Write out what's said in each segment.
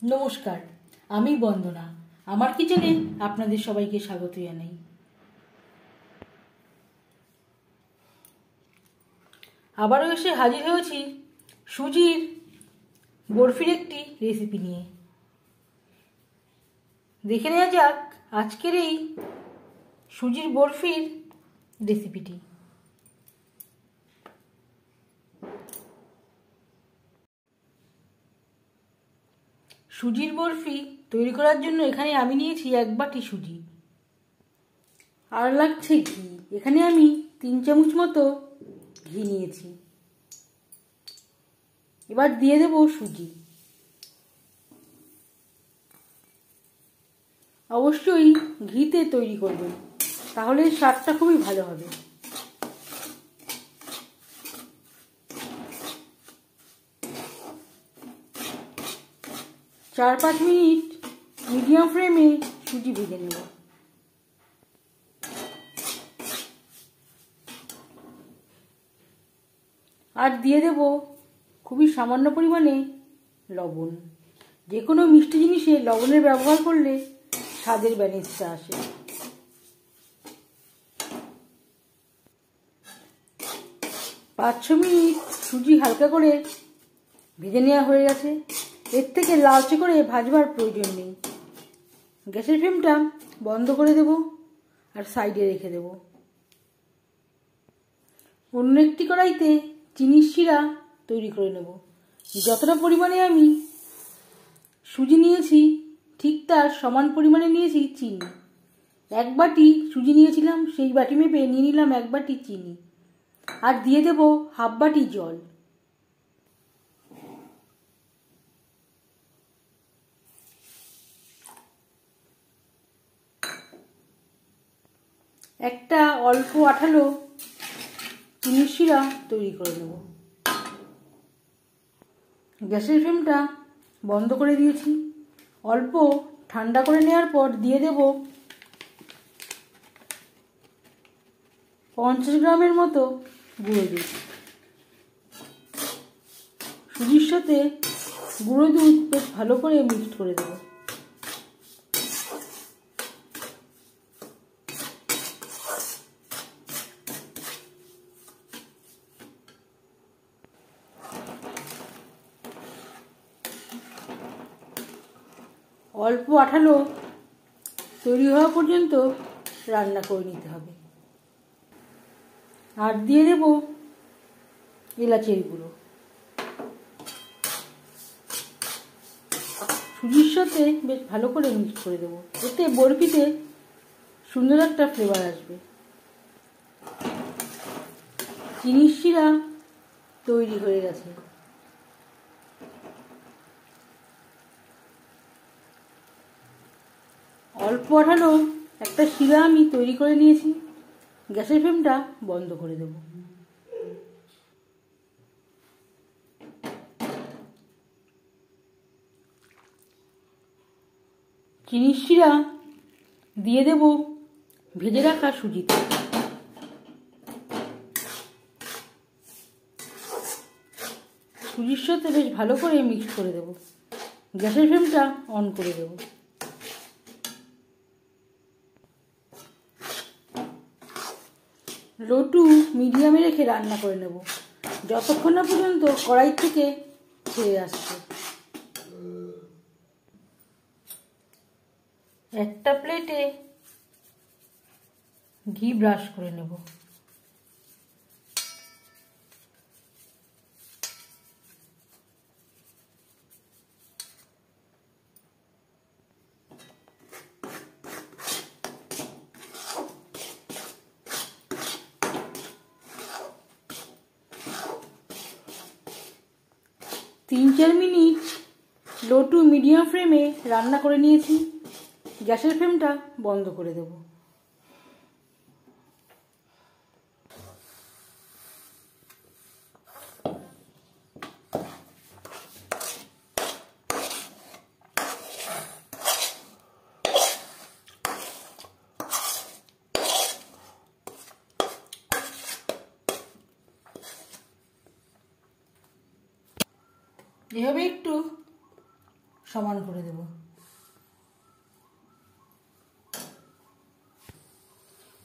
নমস্কার, আমি বন্দনা। আমার কিচেনে আপনাদের সবাইকে স্বাগত জানাই। আবারও এসে হাজির হয়েছি সুজির বরফির একটি রেসিপি নিয়ে। দেখে নেওয়া যাক আজকের এই সুজির বরফির রেসিপিটি। সুজির বরফি তৈরি করার জন্য এখানে আমি নিয়েছি 1 বাটি সুজি। আর লাগছে ঘি। এখানে আমি 3 চামচ মতো ঘি নিয়েছি। এবার দিয়ে দেব সুজি। অবশ্যই ঘিতে তৈরি করবেন, তাহলে স্বাদটা খুবই ভালো হবে। চার 5 মিনিট মিডিয়াম ফ্লেমে সুজি ভেজে নেব। আর দিয়ে দেব খুবই সামান্য পরিমাণে লবণ। যে কোনো মিষ্টি জিনিসে লবণের ব্যবহার করলে স্বাদের ব্যালেন্সটা আসে। পাঁচ 6 মিনিট সুজি হালকা করে ভেজে নেওয়া হয়ে গেছে। এর থেকে লালচে করে ভাজবার প্রয়োজন নেই। গ্যাসের ফ্লেমটা বন্ধ করে দেব আর সাইডে রেখে দেব। অন্য একটি কড়াইতে চিনির শিরা তৈরি করে নেব। যতটা পরিমাণে আমি সুজি নিয়েছি ঠিক তার সমান পরিমাণে নিয়েছি চিনি। 1 বাটি সুজি নিয়েছিলাম, সেই বাটি মেপে নিয়ে নিলাম 1 বাটি চিনি। আর দিয়ে দেব হাফ বাটি জল। একটা অল্প আঠালো চিনির শিরা তৈরি করে নেব। গ্যাসের ফ্লেমটা বন্ধ করে দিয়েছি। অল্প ঠান্ডা করে নেওয়ার পর দিয়ে দেব 50 গ্রামের মতো গুঁড়ো দুধ। সুজির সাথে গুঁড়ো দুধ বেশ ভালো করে মিক্সড করে দেব। অল্প আঠালো তৈরি হওয়া পর্যন্ত রান্না করে নিতে হবে। আর দিয়ে দেব এলাচের গুঁড়ো। সুজির সাথে বেশ ভালো করে মিক্স করে দেবো। এতে বরফিতে সুন্দর একটা ফ্লেভার আসবে। চিনির শিরা তৈরি হয়ে গেছে। অল্প আঠালো একটা শিরা আমি তৈরি করে নিয়েছি। গ্যাসের ফ্লেমটা বন্ধ করে দেব। চিনির শিরা দিয়ে দেব ভেজে রাখা সুজিতে। সুজির সাথে বেশ ভালো করে মিক্স করে দেব। গ্যাসের ফ্লেমটা অন করে দেব। লো টু মিডিয়ামে রেখে রান্না করে নেব যতক্ষণ না পর্যন্ত কড়াই থেকে ছেড়ে আসছে। একটা প্লেটে ঘি ব্রাশ করে নেব। তিন 4 মিনিট লো টু মিডিয়াম ফ্লেমে রান্না করে নিয়েছি। গ্যাসের ফ্লেমটা বন্ধ করে দেব। এভাবে একটু সমান করে দেব।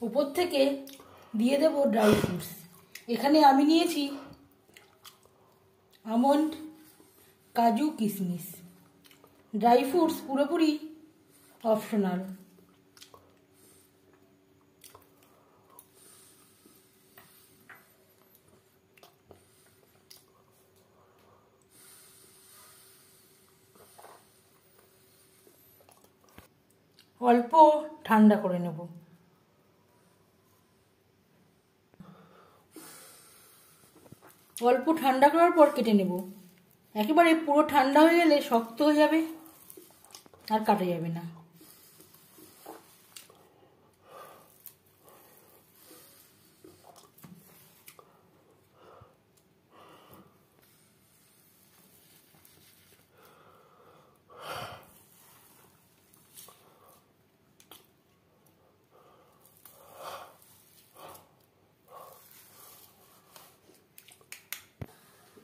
উপর থেকে দিয়ে দেব ড্রাই ফ্রুটস। এখানে আমি নিয়েছি আমন্ড, কাজু, কিশমিশ। ড্রাই ফ্রুটস পুরোপুরি অপশনাল। অল্প ঠান্ডা করে নেব। অল্প ঠান্ডা করার পর কেটে নেব। একেবারে পুরো ঠান্ডা হয়ে গেলে শক্ত হয়ে যাবে, আর কাটা যাবে না।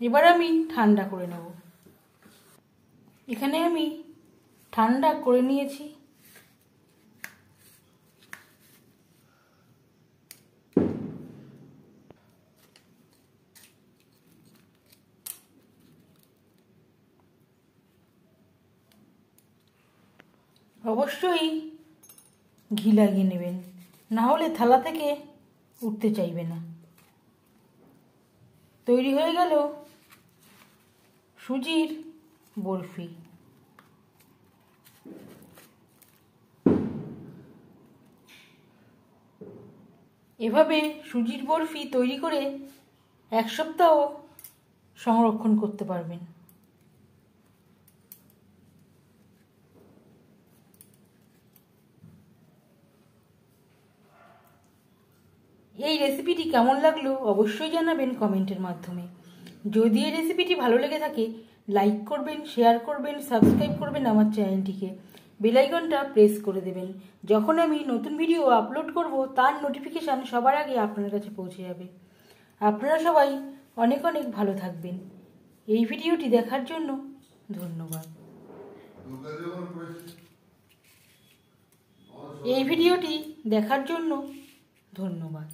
এবার আমি ঠান্ডা করে নেব। এখানে আমি ঠান্ডা করে নিয়েছি। অবশ্যই ঘি লাগিয়ে নেবেন, না হলে থালা থেকে উঠতে চাইবে না। তৈরি হয়ে গেল সুজির বরফি। এভাবে সুজির বরফি তৈরি করে 1 সপ্তাহ সংরক্ষণ করতে পারবেন। এই রেসিপিটি কেমন লাগলো অবশ্যই জানাবেন কমেন্টের মাধ্যমে। যদি এই রেসিপিটি ভালো লেগে থাকে লাইক করবেন, শেয়ার করবেন, সাবস্ক্রাইব করবেন আমার চ্যানেলটিকে, বেল আইকনটা প্রেস করে দেবেন। যখন আমি নতুন ভিডিও আপলোড করব তার নোটিফিকেশান সবার আগে আপনার কাছে পৌঁছে যাবে। আপনারা সবাই অনেক অনেক ভালো থাকবেন। এই ভিডিওটি দেখার জন্য ধন্যবাদ। এই ভিডিওটি দেখার জন্য ধন্যবাদ।